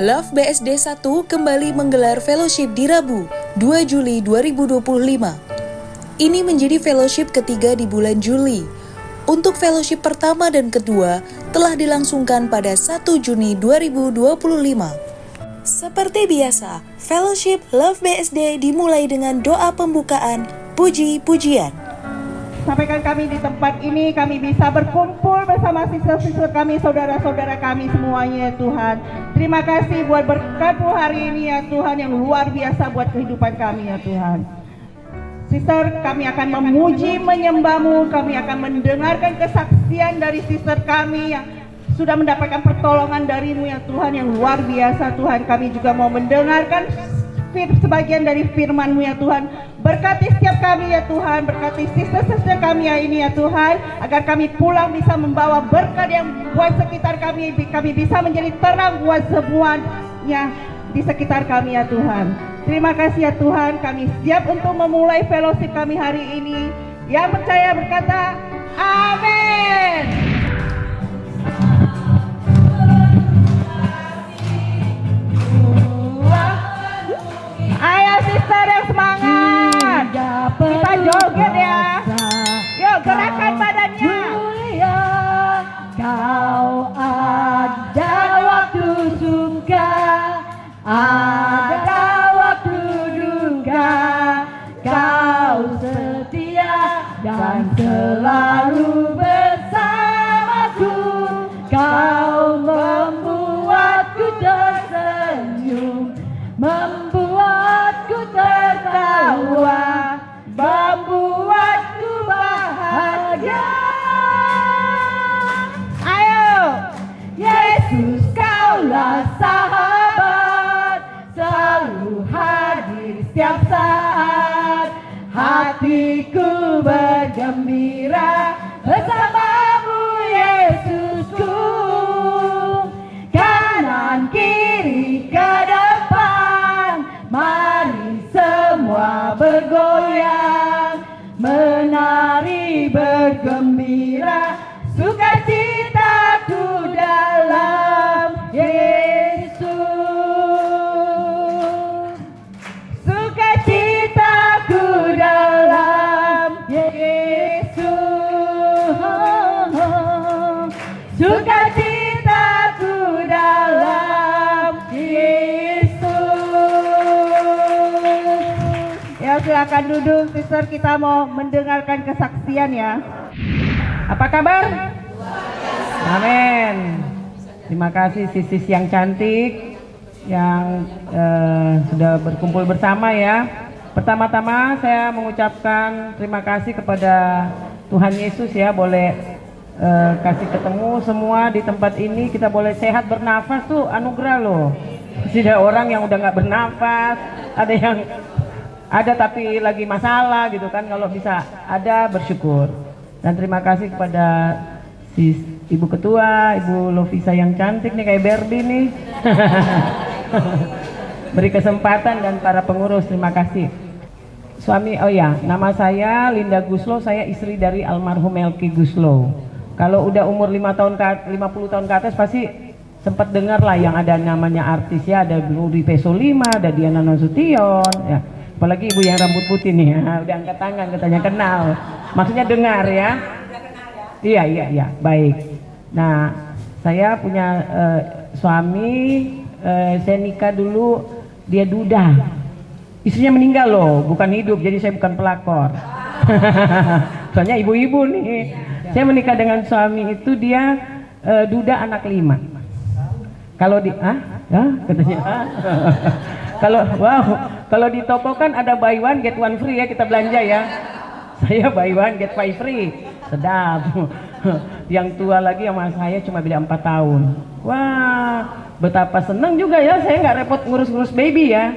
Love BSD 1 kembali menggelar fellowship di Rabu, 2 Juli 2025. Ini menjadi fellowship ketiga di bulan Juli. Untuk fellowship pertama dan kedua telah dilangsungkan pada 1 Juni 2025. Seperti biasa, fellowship Love BSD dimulai dengan doa pembukaan, puji-pujian. Sampaikan kami di tempat ini, kami bisa berkumpul bersama siswa-siswa kami, saudara-saudara kami semuanya ya Tuhan. Terima kasih buat berkat-Mu hari ini ya Tuhan yang luar biasa buat kehidupan kami ya Tuhan. Sister, kami akan memuji, menyembah-Mu, kami akan mendengarkan kesaksian dari sister kami yang sudah mendapatkan pertolongan dari-Mu ya Tuhan yang luar biasa Tuhan. Kami juga mau mendengarkan sebagian dari firman-Mu ya Tuhan. Berkati setiap kami ya Tuhan, berkati sister-sister kami ya ini ya Tuhan, agar kami pulang bisa membawa berkat yang buat sekitar kami bisa menjadi terang buat semuanya di sekitar kami ya Tuhan. Terima kasih ya Tuhan, kami siap untuk memulai fellowship kami hari ini. Yang percaya berkata, amin. Ayo sister yang semangat, kita joget ya. Yuk gerakan badannya. Kau ada waktu suka, ada waktu duka. Kau setia dan selalu bersamaku. Kau membuatku tersenyum, membuatku tertawa, membuatku bahagia. Ayo, Yesus Kaulah sahabat, selalu hadir setiap saat. Hatiku bergembira bersamamu Yesusku. Kanan kiri ke depan, mari semua bergoyang, menari bergembira, sukacitaku dalam Yesus. Sukacitaku dalam Yesus. Sukacitaku dalam Yesus. Ya silakan duduk sister, kita mau mendengarkan kesaksian ya. Apa kabar? Amin. Terima kasih sis yang cantik yang sudah berkumpul bersama ya. Pertama-tama saya mengucapkan terima kasih kepada Tuhan Yesus ya, boleh kasih ketemu semua di tempat ini. Kita boleh sehat bernafas tuh anugerah loh. Tidak orang yang udah nggak bernafas, ada yang ada tapi lagi masalah gitu kan. Kalau bisa ada, bersyukur. Dan terima kasih kepada Ibu Ketua, Ibu Lovisa yang cantik nih kayak Barbie nih. Beri kesempatan, dan para pengurus terima kasih. Suami, oh ya, nama saya Linda Guslow, saya istri dari almarhum Melki Guslow. Kalau udah umur 50 tahun ke atas pasti sempat dengar lah yang ada namanya artis ya, ada Rudy Pesolima, ada Diana Nasution ya. Apalagi ibu yang rambut putih nih, udah angkat tangan katanya kenal. Maksudnya dengar ya. Iya, baik. Nah, saya punya suami, saya nikah dulu, dia duda. Istrinya meninggal loh, bukan hidup, jadi saya bukan pelakor. Soalnya ibu-ibu nih. Saya menikah dengan suami itu, dia duda anak 5. Kalau di, katanya, kalau di toko kan ada buy one get one free ya, kita belanja ya. Saya buy one get five free, sedap. Yang tua lagi sama saya cuma beda 4 tahun. Wah, betapa senang juga ya, saya nggak repot ngurus-ngurus baby ya.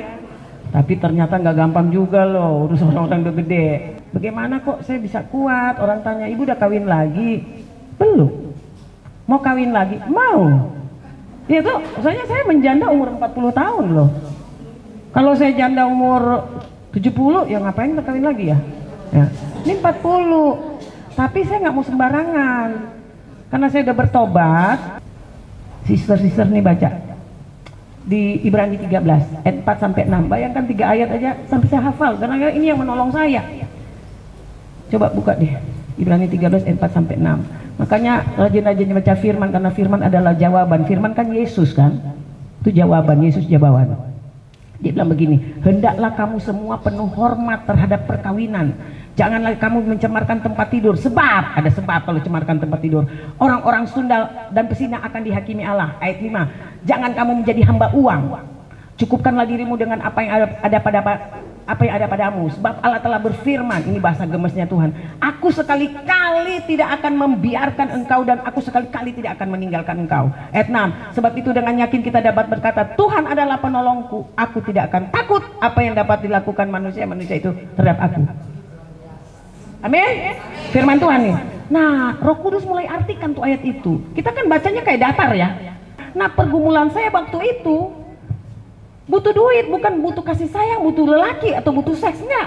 Tapi ternyata nggak gampang juga loh, urus orang-orang udah gede. Bagaimana kok saya bisa kuat? Orang tanya, ibu udah kawin lagi? Belum. Mau kawin lagi? Mau. Itu soalnya saya menjanda umur 40 tahun loh. Kalau saya janda umur 70, ya ngapain kita kawin lagi ya? Ya. Ini 40. Tapi saya nggak mau sembarangan. Karena saya udah bertobat. Sister-sister nih baca. di Ibrani 13 ayat 4 sampai 6. Bayangkan 3 ayat aja sampai saya hafal karena ini yang menolong saya. Coba buka deh Ibrani 13 ayat 4 sampai 6. Makanya rajin-rajin baca firman karena firman adalah jawaban. Firman kan Yesus kan? Itu jawaban, Yesus jawaban. Dia bilang begini, hendaklah kamu semua penuh hormat terhadap perkawinan. Janganlah kamu mencemarkan tempat tidur. Sebab, ada sebab kalau cemarkan tempat tidur. Orang-orang sundal dan pesina akan dihakimi Allah. Ayat 5. Jangan kamu menjadi hamba uang. Cukupkanlah dirimu dengan apa yang ada padamu. Sebab Allah telah berfirman, ini bahasa gemesnya Tuhan. Aku sekali-kali tidak akan membiarkan engkau dan aku sekali-kali tidak akan meninggalkan engkau. Ayat 6. Sebab itu dengan yakin kita dapat berkata, Tuhan adalah penolongku. Aku tidak akan takut apa yang dapat dilakukan manusia itu terhadap aku. Amin. Firman Tuhan nih. Nah, Roh Kudus mulai artikan tuh ayat itu. Kita kan bacanya kayak datar ya. Nah, pergumulan saya waktu itu butuh duit, bukan butuh kasih sayang, butuh lelaki atau butuh seks, enggak.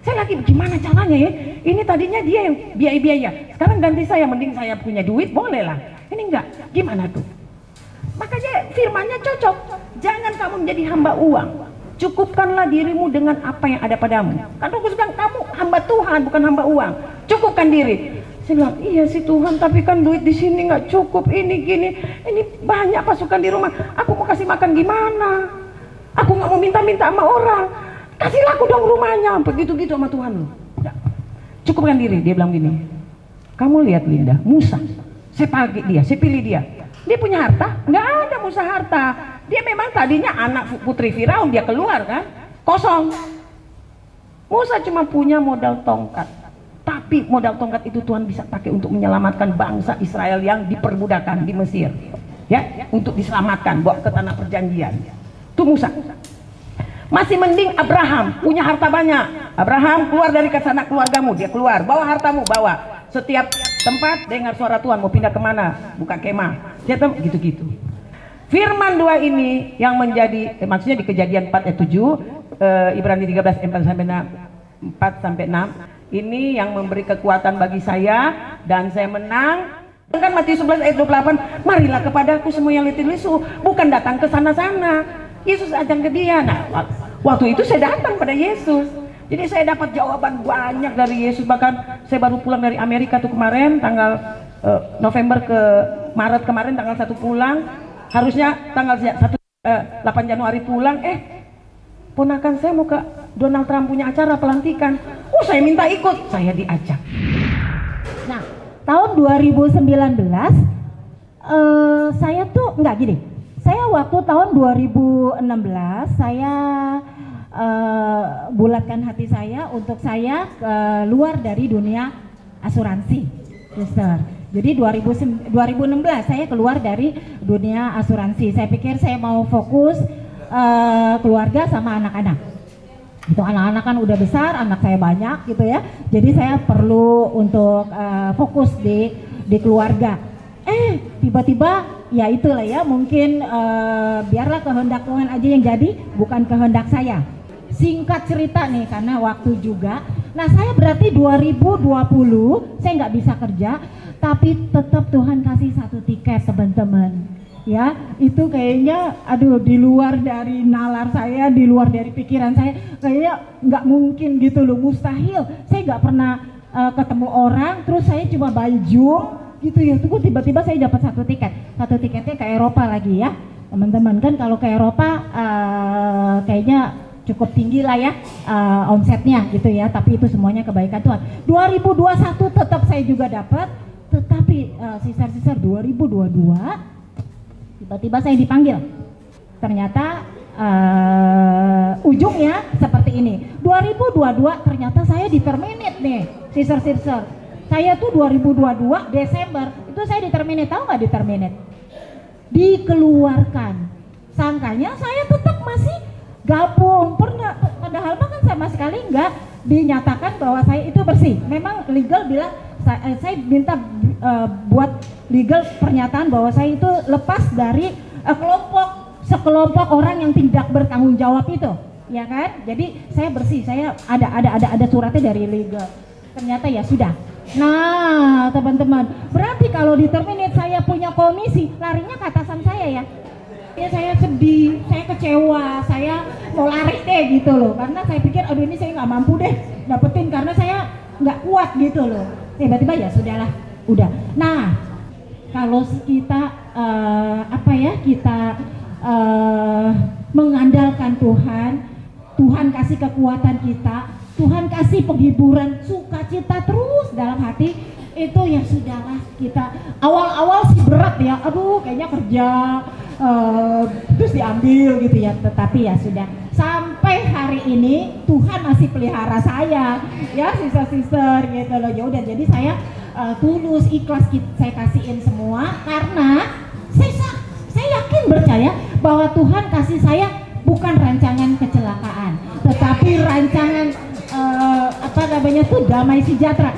Saya lagi gimana caranya ya? Ini tadinya dia yang biaya-biaya. Sekarang ganti saya, mending saya punya duit, boleh lah. Ini enggak. Gimana tuh? Makanya firmannya cocok. Jangan kamu menjadi hamba uang. Cukupkanlah dirimu dengan apa yang ada padamu. Kan aku bilang kamu hamba Tuhan, bukan hamba uang. Cukupkan diri. Saya bilang, iya sih Tuhan, tapi kan duit di sini nggak cukup. Ini gini, ini banyak pasukan di rumah. Aku mau kasih makan gimana? Aku nggak mau minta-minta sama orang. Kasihlah aku dong rumahnya. Begitu-gitu sama Tuhan loh. Cukupkan diri. Dia bilang gini. Kamu lihat Linda, Musa. Saya pilih dia. Dia punya harta? Nggak ada Musa harta. Dia memang tadinya anak putri Firaun, dia keluar kan? Kosong. Musa cuma punya modal tongkat. Tapi modal tongkat itu Tuhan bisa pakai untuk menyelamatkan bangsa Israel yang diperbudakan di Mesir. Ya, untuk diselamatkan, bawa ke tanah perjanjian. Itu Musa. Masih mending Abraham, punya harta banyak. Abraham keluar dari kesana keluargamu, dia keluar, bawa hartamu, bawa. Setiap tempat dengar suara Tuhan, mau pindah kemana, buka kemah, gitu-gitu. Firman 2 ini yang menjadi, maksudnya di Kejadian 4 ayat 7, Ibrani 13 ayat 4 sampai 6, ini yang memberi kekuatan bagi saya dan saya menang. Kan Matius 11 ayat 28, marilah kepadaku semua yang letih lesu, bukan datang ke sana-sana. Yesus ajak ke dia. Nah, waktu itu saya datang pada Yesus. Jadi saya dapat jawaban banyak dari Yesus. Bahkan saya baru pulang dari Amerika tuh kemarin tanggal November ke Maret kemarin tanggal 1 pulang. Harusnya tanggal 8 Januari pulang. Ponakan saya mau ke Donald Trump punya acara pelantikan. Saya minta ikut. Saya diajak. Nah, tahun 2019 saya tuh enggak gini. Saya waktu tahun 2016 saya bulatkan hati saya untuk saya keluar dari dunia asuransi, sister. Jadi 2016 saya keluar dari dunia asuransi. Saya pikir saya mau fokus keluarga sama anak-anak. Itu anak-anak kan udah besar, anak saya banyak gitu ya. Jadi saya perlu untuk fokus di keluarga. Tiba-tiba ya itulah ya, mungkin biarlah kehendak Tuhan aja yang jadi, bukan kehendak saya. Singkat cerita nih, karena waktu juga. Nah, saya berarti 2020 saya nggak bisa kerja, tapi tetap Tuhan kasih 1 tiket, teman-teman. Ya, itu kayaknya aduh di luar dari nalar saya, di luar dari pikiran saya, kayaknya nggak mungkin gitu loh, mustahil. Saya nggak pernah ketemu orang, terus saya cuma baju gitu ya. Tunggu, tiba-tiba saya dapat 1 tiket. 1 tiketnya ke Eropa lagi ya, teman-teman. Kan kalau ke Eropa kayaknya cukup tinggi lah ya omsetnya gitu ya, tapi itu semuanya kebaikan Tuhan. 2021 tetap saya juga dapat, tetapi sisa-sisa 2022 tiba-tiba saya dipanggil. Ternyata ujungnya seperti ini. 2022 ternyata saya di-terminate nih, sister-sister. Saya tuh 2022 Desember itu saya di-terminate. Tahu nggak di-terminate? Dikeluarkan. Sangkanya saya tetap masih gabung, padahal kan sama sekali nggak dinyatakan bahwa saya itu bersih. Memang legal bilang, saya minta buat legal pernyataan bahwa saya itu lepas dari sekelompok orang yang tidak bertanggung jawab itu, ya kan? Jadi saya bersih, saya ada suratnya dari legal. Ternyata ya sudah. Nah, teman-teman, berarti kalau di terminate saya punya komisi, larinya ke atasan saya ya. Ya saya sedih, saya kecewa, saya mau lari deh gitu loh. Karena saya pikir aduh ini saya nggak mampu deh dapetin karena saya nggak kuat gitu loh. Tiba-tiba ya sudahlah, udah. Nah, kalau kita kita mengandalkan Tuhan, Tuhan kasih kekuatan kita, Tuhan kasih penghiburan, sukacita terus dalam hati, itu ya sudahlah. Kita awal-awal sih berat ya, aduh kayaknya kerja terus diambil gitu ya, tetapi ya sudah sampai hari ini Tuhan masih pelihara saya ya sister-sister gitu loh. Ya udah, jadi saya tulus ikhlas saya kasihin semua karena saya yakin percaya bahwa Tuhan kasih saya bukan rancangan kecelakaan, tetapi rancangan damai sejahtera.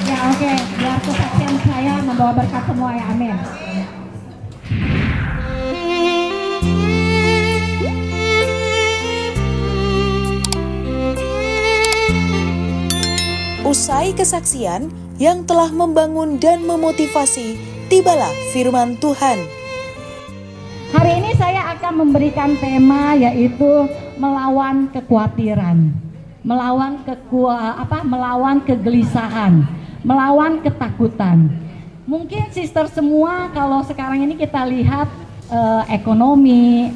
Ya oke, biar kesaksian saya membawa berkat semua ya, amin. Usai kesaksian yang telah membangun dan memotivasi, tibalah firman Tuhan. Hari ini saya akan memberikan tema yaitu melawan kekhawatiran, melawan kegelisahan, melawan ketakutan. Mungkin sister semua kalau sekarang ini kita lihat ekonomi,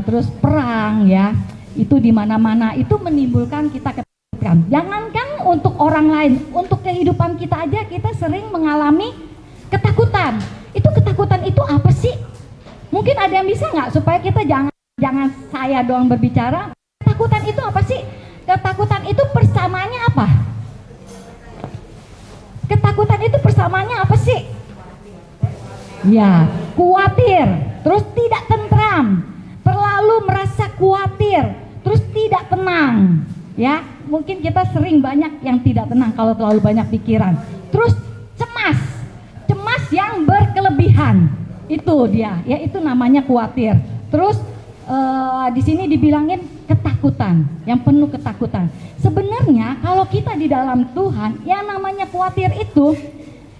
terus perang ya, itu di mana-mana itu menimbulkan kita ketakutan. Jangankan untuk orang lain, untuk kehidupan kita aja kita sering mengalami ketakutan. Itu ketakutan itu apa sih? Mungkin ada yang bisa nggak supaya kita jangan saya doang berbicara. Ketakutan itu apa sih? Ketakutan itu persamaannya apa? Ketakutan itu persamaannya apa sih? Ya, khawatir, terus tidak tentram, terlalu merasa khawatir, terus tidak tenang. Ya, mungkin kita sering banyak yang tidak tenang kalau terlalu banyak pikiran. Terus cemas yang berkelebihan. Itu dia, ya itu namanya khawatir. Terus di sini dibilangin ketakutan, yang penuh ketakutan. Sebenarnya kalau kita di dalam Tuhan, yang namanya khawatir itu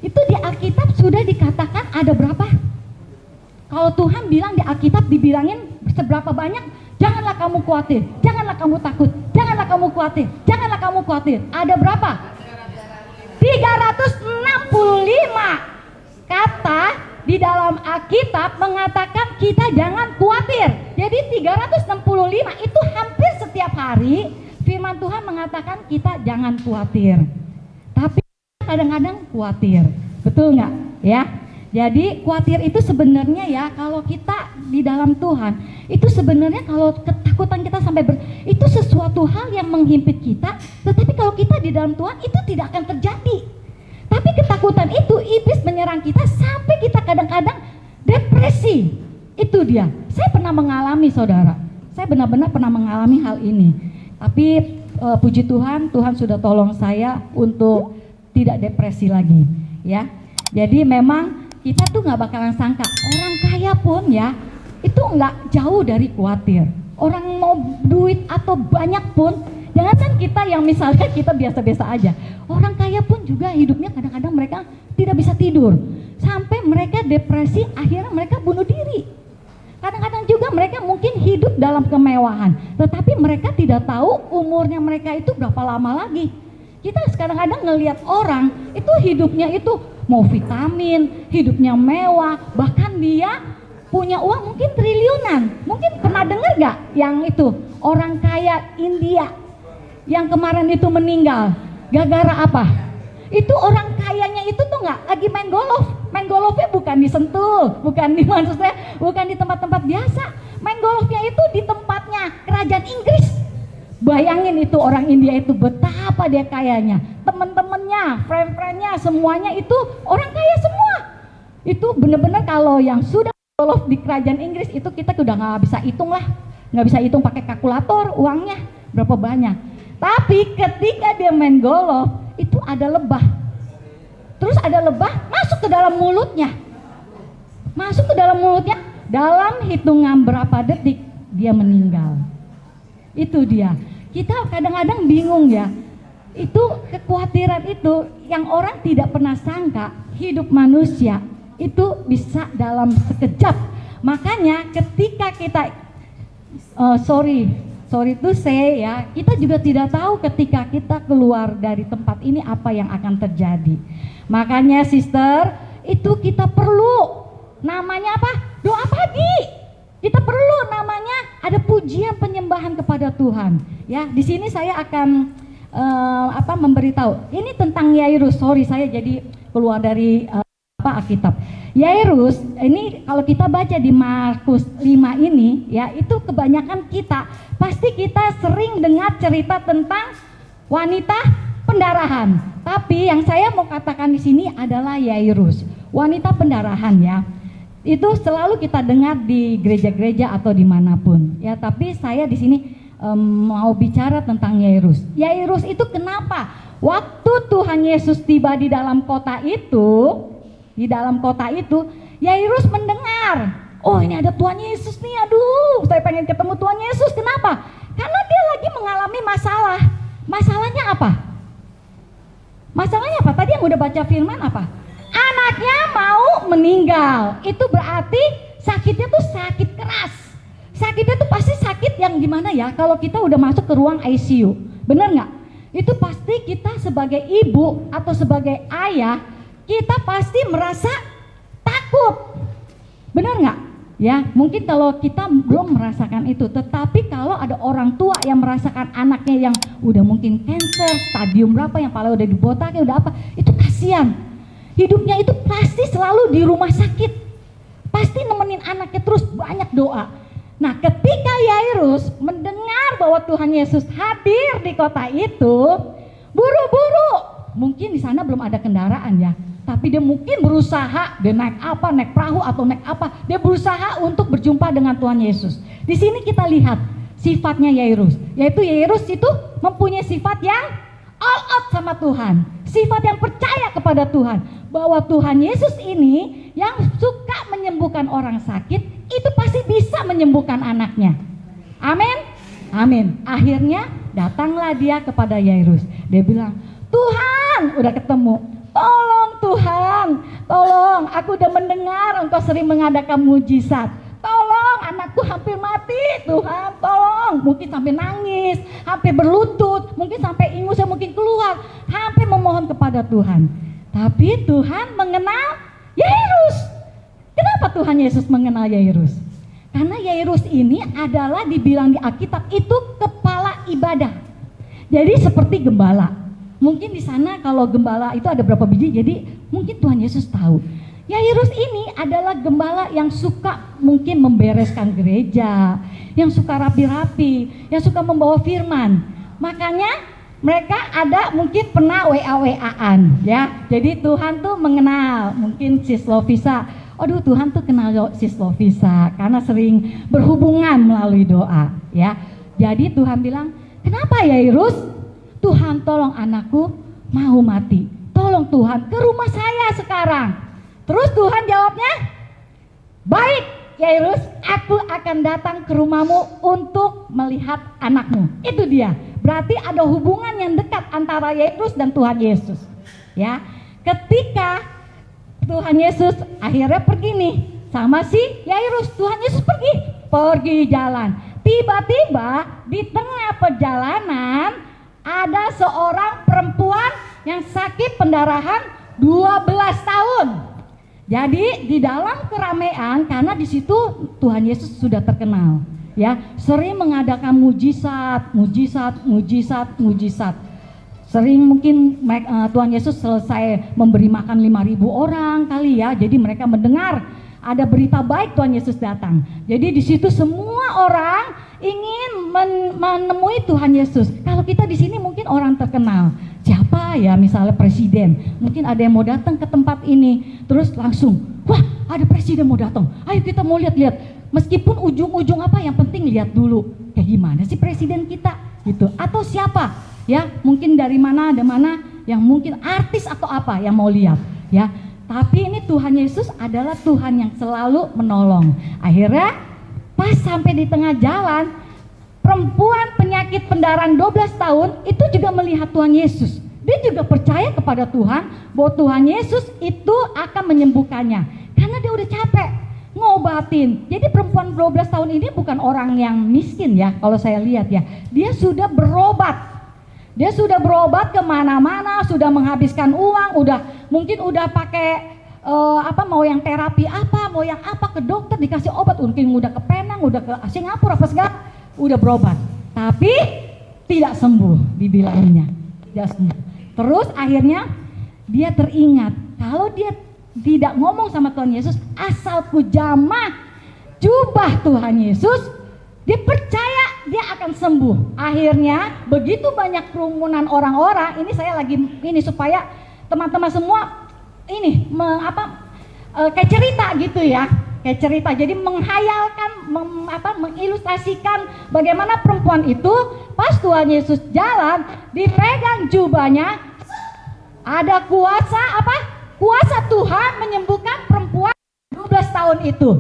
di Alkitab sudah dikatakan ada berapa? Kalau Tuhan bilang di Alkitab dibilangin seberapa banyak? Janganlah kamu khawatir, janganlah kamu takut, janganlah kamu khawatir, janganlah kamu khawatir. Ada berapa? 365 kata di dalam Alkitab mengatakan kita jangan khawatir. Jadi 365 itu hampir setiap hari firman Tuhan mengatakan kita jangan khawatir. Tapi kadang-kadang khawatir. Betul nggak? Ya. Jadi khawatir itu sebenarnya ya kalau kita di dalam Tuhan itu sebenarnya kalau ketakutan kita sampai itu sesuatu hal yang menghimpit kita. Tetapi kalau kita di dalam Tuhan itu tidak akan terjadi. Tapi ketakutan itu iblis menyerang kita sampai kita kadang-kadang depresi. Itu dia. Saya pernah mengalami saudara. Saya benar-benar pernah mengalami hal ini. Tapi puji Tuhan, Tuhan sudah tolong saya untuk tidak depresi lagi. Ya. Jadi memang kita tuh nggak bakalan sangka orang kaya pun ya itu nggak jauh dari khawatir. Orang mau duit atau banyak pun, jangankan kita yang misalnya kita biasa-biasa aja. Orang kaya pun juga hidupnya kadang-kadang mereka tidak bisa tidur. Sampai mereka depresi, akhirnya mereka bunuh diri. Kadang-kadang juga mereka mungkin hidup dalam kemewahan. Tetapi mereka tidak tahu umurnya mereka itu berapa lama lagi. Kita kadang-kadang ngelihat orang itu hidupnya itu mau vitamin, hidupnya mewah. Bahkan dia punya uang mungkin triliunan. Mungkin pernah dengar gak yang itu orang kaya India yang kemarin itu meninggal gara-gara apa? Itu orang kayanya itu tuh nggak lagi main golfnya bukan di Sentul, bukan di maksudnya bukan di tempat-tempat biasa, main golfnya itu di tempatnya kerajaan Inggris. Bayangin itu orang India itu betapa dia kayanya, temen-temennya, friend-friendnya semuanya itu orang kaya semua. Itu bener-bener kalau yang sudah golf di kerajaan Inggris itu kita udah nggak bisa hitung lah, nggak bisa hitung pakai kalkulator uangnya berapa banyak. Tapi ketika dia main golf itu ada lebah, terus ada lebah masuk ke dalam mulutnya, dalam hitungan berapa detik dia meninggal. Itu dia. Kita kadang-kadang bingung ya, itu kekhawatiran itu yang orang tidak pernah sangka hidup manusia itu bisa dalam sekejap Makanya ketika kita sorry to say ya, kita juga tidak tahu ketika kita keluar dari tempat ini apa yang akan terjadi. Makanya sister, itu kita perlu namanya apa? Doa pagi. Kita perlu namanya ada pujian penyembahan kepada Tuhan. Ya, di sini saya akan memberitahu. Ini tentang Yairus. Sorry, saya jadi keluar dari Alkitab. Yairus ini kalau kita baca di Markus 5 ini ya, itu kebanyakan kita pasti kita sering dengar cerita tentang wanita pendarahan. Tapi yang saya mau katakan di sini adalah Yairus, wanita pendarahan ya. Itu selalu kita dengar di gereja-gereja atau dimanapun ya. Tapi saya di sini mau bicara tentang Yairus. Yairus itu kenapa? Waktu Tuhan Yesus tiba di dalam kota itu, Yairus mendengar, oh ini ada Tuhan Yesus nih, aduh saya pengen ketemu Tuhan Yesus. Kenapa? Karena dia lagi mengalami masalah. Masalahnya apa? Masalahnya apa? Tadi yang udah baca firman apa? Anaknya mau meninggal. Itu berarti sakitnya tuh sakit keras. Sakitnya tuh pasti sakit yang gimana ya? Kalau kita udah masuk ke ruang ICU, bener nggak? Itu pasti kita sebagai ibu atau sebagai ayah, kita pasti merasa takut. Bener nggak? Ya, mungkin kalau kita belum merasakan itu, tetapi kalau ada orang tua yang merasakan anaknya yang udah mungkin cancer, stadium berapa, yang paling udah dibotakin, udah apa, itu kasihan. Hidupnya itu pasti selalu di rumah sakit, pasti nemenin anaknya terus banyak doa. Nah, ketika Yairus mendengar bahwa Tuhan Yesus hadir di kota itu, buru-buru, mungkin di sana belum ada kendaraan ya, tapi dia mungkin berusaha, dia naik apa, naik perahu atau naik apa, dia berusaha untuk berjumpa dengan Tuhan Yesus. Di sini kita lihat sifatnya Yairus, yaitu Yairus itu mempunyai sifat yang all out sama Tuhan, sifat yang percaya kepada Tuhan, bahwa Tuhan Yesus ini yang suka menyembuhkan orang sakit, itu pasti bisa menyembuhkan anaknya. Amin, amin. Akhirnya datanglah dia kepada Yairus, dia bilang, Tuhan, udah ketemu, tolong Tuhan, tolong, aku udah mendengar engkau sering mengadakan mujizat, tolong anakku hampir mati, Tuhan tolong. Mungkin sampai nangis, hampir berlutut, mungkin sampai ingusnya mungkin keluar, hampir memohon kepada Tuhan. Tapi Tuhan mengenal Yairus. Kenapa Tuhan Yesus mengenal Yairus? Karena Yairus ini adalah dibilang di Alkitab itu kepala ibadah. Jadi seperti gembala. Mungkin di sana kalau gembala itu ada berapa biji, jadi mungkin Tuhan Yesus tahu. Yairus ini adalah gembala yang suka mungkin membereskan gereja, yang suka rapi-rapi, yang suka membawa firman. Makanya mereka ada mungkin pernah WA-WA-an ya. Jadi Tuhan tuh mengenal mungkin Sis Lovisa. Aduh, Tuhan tuh kenal Sis Lovisa karena sering berhubungan melalui doa ya. Jadi Tuhan bilang, kenapa Yairus? Tuhan tolong anakku mau mati. Tolong Tuhan ke rumah saya sekarang. Terus Tuhan jawabnya, baik Yairus, aku akan datang ke rumahmu untuk melihat anakmu. Itu dia. Berarti ada hubungan yang dekat antara Yairus dan Tuhan Yesus. Ya, ketika Tuhan Yesus akhirnya pergi nih sama si Yairus, Tuhan Yesus pergi jalan. Tiba-tiba di tengah perjalanan ada seorang perempuan yang sakit pendarahan 12 tahun. Jadi di dalam keramaian, karena di situ Tuhan Yesus sudah terkenal, ya, sering mengadakan mujizat. Sering mungkin Tuhan Yesus selesai memberi makan 5.000 orang kali ya. Jadi mereka mendengar ada berita baik Tuhan Yesus datang. Jadi di situ semua orang ingin menemui Tuhan Yesus. Kalau kita di sini mungkin orang terkenal, siapa ya, misalnya presiden, mungkin ada yang mau datang ke tempat ini, terus langsung, wah ada presiden mau datang, ayo kita mau lihat-lihat. Meskipun ujung-ujung apa, yang penting lihat dulu, kayak gimana sih presiden kita, gitu. Atau siapa, ya mungkin dari mana, ada mana, yang mungkin artis atau apa yang mau lihat, ya. Tapi ini Tuhan Yesus adalah Tuhan yang selalu menolong. Akhirnya pas sampai di tengah jalan, perempuan penyakit pendarahan 12 tahun itu juga melihat Tuhan Yesus. Dia juga percaya kepada Tuhan bahwa Tuhan Yesus itu akan menyembuhkannya. Karena dia udah capek, ngobatin. Jadi perempuan 12 tahun ini bukan orang yang miskin ya, kalau saya lihat ya. Dia sudah berobat. Dia sudah berobat kemana-mana, sudah menghabiskan uang, mungkin udah pakai mau yang terapi apa, mau yang apa, ke dokter dikasih obat, mungkin udah ke Penang, udah ke Singapura apa segala, udah berobat. Tapi tidak sembuh, dibilangnya. Tidak sembuh. Terus akhirnya dia teringat, kalau dia tidak ngomong sama Tuhan Yesus, asal ku jamah jubah Tuhan Yesus, dia percaya dia akan sembuh. Akhirnya begitu banyak kerumunan orang-orang, ini saya lagi ini supaya teman-teman semua ini kayak cerita gitu ya, kayak cerita. Jadi menghayalkan, mengilustrasikan bagaimana perempuan itu pas Tuhan Yesus jalan, dipegang jubahnya, ada kuasa kuasa Tuhan menyembuhkan perempuan 12 tahun itu.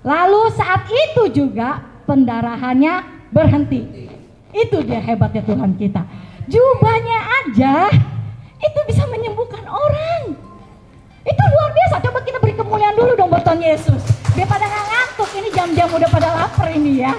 Lalu saat itu juga pendarahannya berhenti. Itu dia hebatnya Tuhan kita. Jubahnya aja itu bisa menyembuhkan orang. Itu luar biasa. Coba kita beri kemuliaan dulu dong buat Tuhan Yesus. Dia pada nggak ngantuk, ini jam-jam udah pada lapar ini ya.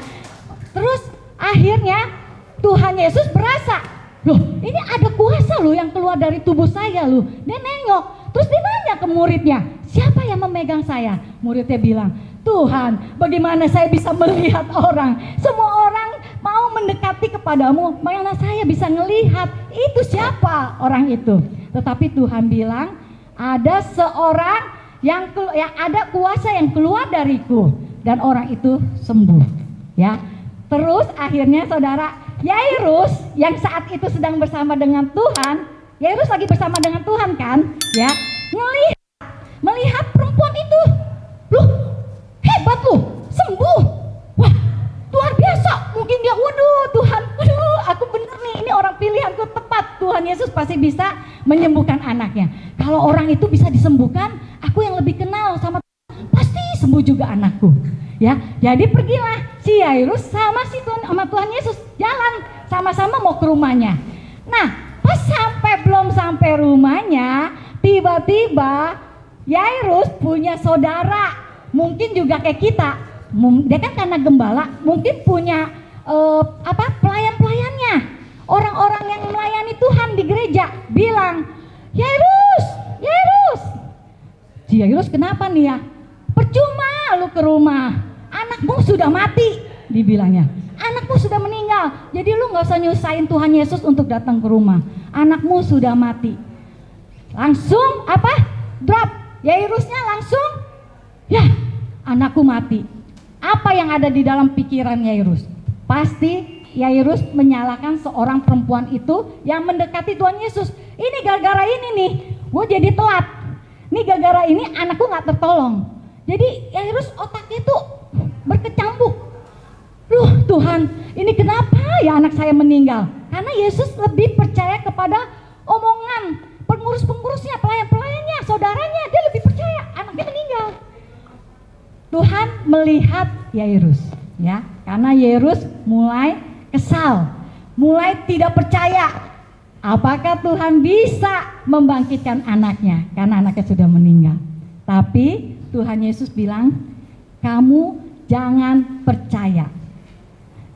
Terus akhirnya Tuhan Yesus berasa, loh ini ada kuasa loh yang keluar dari tubuh saya loh. Dia nengok. Terus dia nanya ke muridnya, siapa yang memegang saya? Muridnya bilang, Tuhan, bagaimana saya bisa melihat orang? Semua orang mau mendekati kepadamu, bagaimana saya bisa melihat? Itu siapa orang itu? Tetapi Tuhan bilang, ada seorang yang ada kuasa yang keluar dariku, dan orang itu sembuh. Ya. Terus akhirnya saudara, Yairus yang saat itu sedang bersama dengan Tuhan, Yairus lagi bersama dengan Tuhan kan, ya, melihat perempuan itu, loh hebat loh, sembuh, wah luar biasa. Mungkin dia, waduh Tuhan, waduh aku bener nih, ini orang pilihanku tepat, Tuhan Yesus pasti bisa menyembuhkan anaknya. Kalau orang itu bisa disembuhkan, aku yang lebih kenal sama Tuhan, pasti sembuh juga anakku. Ya, jadi pergilah si Yairus sama Tuhan Yesus jalan sama-sama mau ke rumahnya. Nah, pas belum sampai rumahnya, tiba-tiba Yairus punya saudara, mungkin juga kayak kita. Dia kan karena gembala, mungkin punya pelayan-pelayannya, orang-orang yang melayani Tuhan di gereja, bilang, Yairus, si Yairus kenapa nih ya? Percuma lu ke rumah, anakmu sudah mati, dibilangnya. Anakmu sudah meninggal, jadi lu gak usah nyusahin Tuhan Yesus untuk datang ke rumah. Anakmu sudah mati. Langsung drop. Yairusnya langsung, ya anakku mati. Apa yang ada di dalam pikiran Yairus? Pasti Yairus menyalahkan seorang perempuan itu yang mendekati Tuhan Yesus. Ini gara-gara ini nih, gue jadi telat. Ini gara-gara ini anakku gak tertolong. Jadi Yairus otaknya tuh berkecambuk. Loh Tuhan, ini kenapa ya anak saya meninggal? Karena Yesus lebih percaya kepada omongan pengurus-pengurusnya, pelayan-pelayannya, saudaranya. Dia lebih percaya anaknya meninggal. Tuhan melihat Yairus, ya, karena Yairus mulai kesal, mulai tidak percaya apakah Tuhan bisa membangkitkan anaknya karena anaknya sudah meninggal. Tapi Tuhan Yesus bilang, kamu jangan percaya.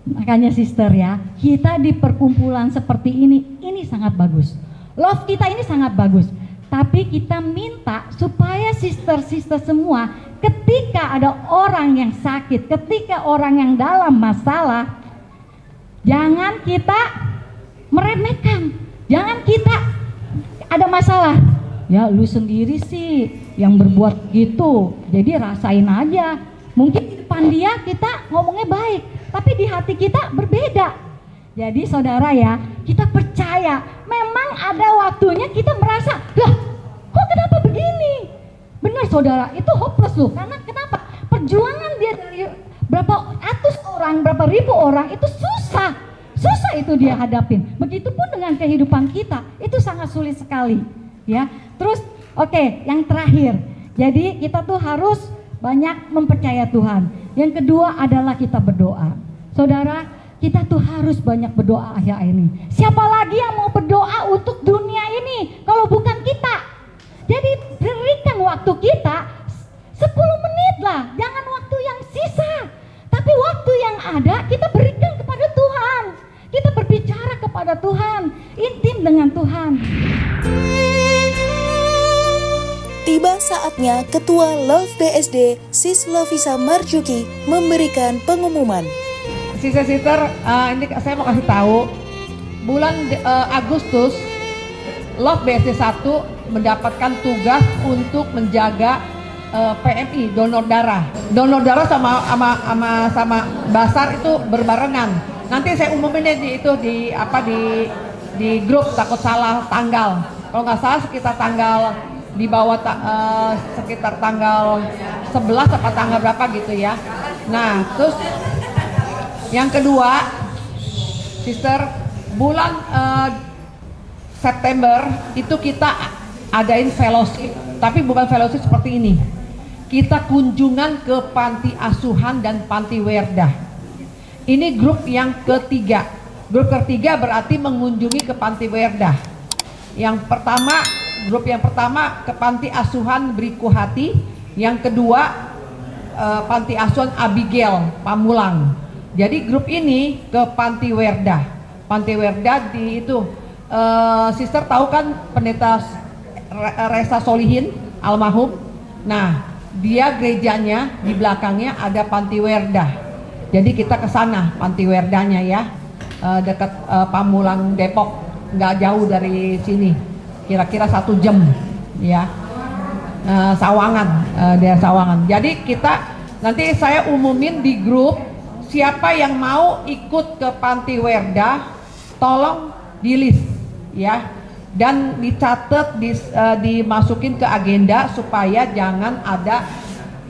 Makanya sister ya, kita di perkumpulan seperti ini sangat bagus. Love kita ini sangat bagus. Tapi kita minta supaya sister-sister semua, ketika ada orang yang sakit, ketika orang yang dalam masalah, jangan kita meremehkan. Jangan kita ada masalah, ya lu sendiri sih yang berbuat gitu, jadi rasain aja. Mungkin di depan dia kita ngomongnya baik, tapi di hati kita berbeda. Jadi saudara ya, kita percaya memang ada waktunya kita merasa, lah kok kenapa begini? Benar saudara, itu hopeless loh. Karena kenapa? Perjuangan dia dari berapa ratus orang, berapa ribu orang, itu susah itu dia hadapin. Begitupun dengan kehidupan kita, itu sangat sulit sekali ya. Terus oke, yang terakhir, jadi kita tuh harus banyak mempercaya Tuhan. Yang kedua adalah kita berdoa. Saudara, kita tuh harus banyak berdoa akhir ini. Siapa lagi yang mau berdoa untuk dunia ini kalau bukan kita? Jadi berikan waktu kita 10 menit sedikitlah, jangan waktu yang sisa, tapi waktu yang ada kita berikan kepada Tuhan. Kita berbicara kepada Tuhan, intim dengan Tuhan. Tiba saatnya Ketua Love BSD, Sis Lovisa Marjuki, memberikan pengumuman. Sister, ini saya mau kasih tahu, bulan Agustus, Love BSD 1 mendapatkan tugas untuk menjaga PMI, donor darah. Donor darah sama Basar itu berbarengan. Nanti saya umumin di grup, takut salah tanggal. Kalau nggak salah sekitar tanggal di bawah sekitar tanggal 11 apa tanggal berapa gitu ya. Nah, terus yang kedua, Sister, bulan September itu kita adain fellowship, tapi bukan fellowship seperti ini. Kita kunjungan ke panti asuhan dan panti werdah. Ini grup yang ketiga. Grup ketiga berarti mengunjungi ke panti werdah. Grup yang pertama ke panti asuhan Beriku Hati, yang kedua panti asuhan Abigail Pamulang. Jadi grup ini ke panti werdah. Panti werdah di itu Sister tahu kan pendeta Resa Solihin almarhum. Nah, dia gerejanya di belakangnya ada panti werdah. Jadi kita ke sana panti werdahnya ya, dekat Pamulang Depok, nggak jauh dari sini, kira-kira 1 jam ya. Sawangan, daerah Sawangan. Jadi kita nanti saya umumin di grup, siapa yang mau ikut ke panti werdah, tolong di list ya, dan dicatat, dimasukin ke agenda supaya jangan ada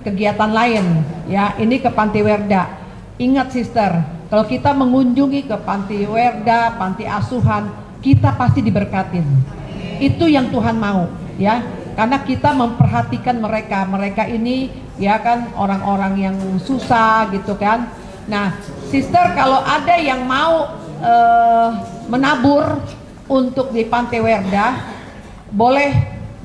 kegiatan lain ya. Ini ke panti werdah. Ingat Sister, kalau kita mengunjungi ke panti werdah, panti asuhan, kita pasti diberkatin. Itu yang Tuhan mau ya, karena kita memperhatikan mereka ini ya kan, orang-orang yang susah gitu kan. Nah Sister, kalau ada yang mau menabur untuk di panti werdah, boleh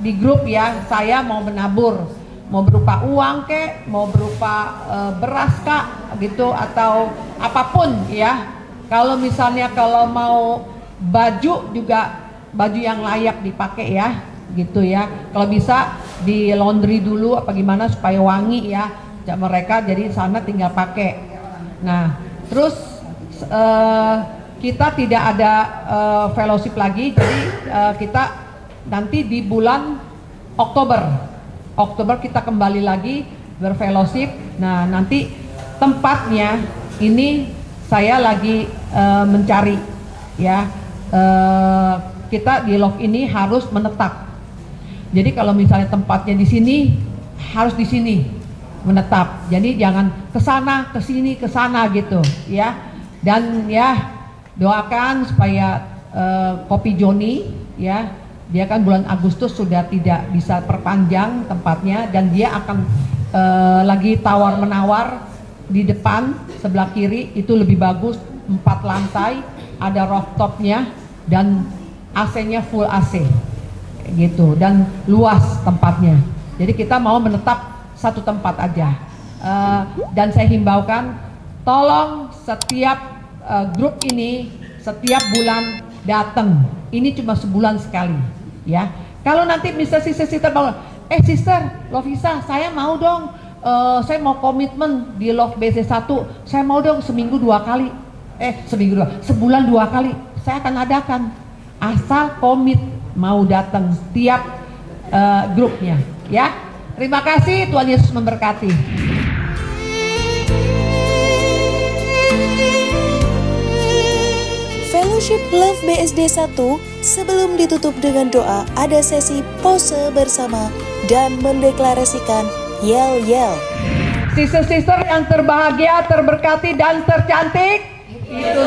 di grup ya, saya mau menabur, mau berupa uang kek, mau berupa beras kak gitu, atau apapun ya. Kalau misalnya kalau mau baju juga, baju yang layak dipakai ya gitu ya. Kalau bisa di laundry dulu apa gimana supaya wangi ya mereka, jadi sana tinggal pakai. Nah terus kita tidak ada fellowship lagi, jadi kita nanti di bulan Oktober kita kembali lagi berfellowship. Nah nanti tempatnya ini saya lagi mencari ya. Kita di Love ini harus menetap. Jadi kalau misalnya tempatnya di sini, harus di sini menetap. Jadi jangan ke sana, ke sini, ke sana gitu ya. Dan ya doakan supaya Kopi Joni ya, dia kan bulan Agustus sudah tidak bisa perpanjang tempatnya, dan dia akan lagi tawar menawar di depan sebelah kiri itu lebih bagus, 4 lantai, ada rooftopnya dan AC-nya full AC gitu, dan luas tempatnya. Jadi kita mau menetap satu tempat aja. Dan saya himbaukan, tolong setiap grup ini setiap bulan datang. Ini cuma sebulan sekali ya. Kalau nanti misalnya sister mau, Sister Lovisa, saya mau dong, saya mau komitmen di Love BSD 1, saya mau dong seminggu 2 kali, sebulan 2 kali saya akan adakan, asal komit mau datang setiap grupnya ya. Terima kasih, Tuhan Yesus memberkati. Fellowship Love BSD 1, sebelum ditutup dengan doa, ada sesi pose bersama dan mendeklarasikan yel-yel. Sister-sister yang terbahagia, terberkati dan tercantik, itu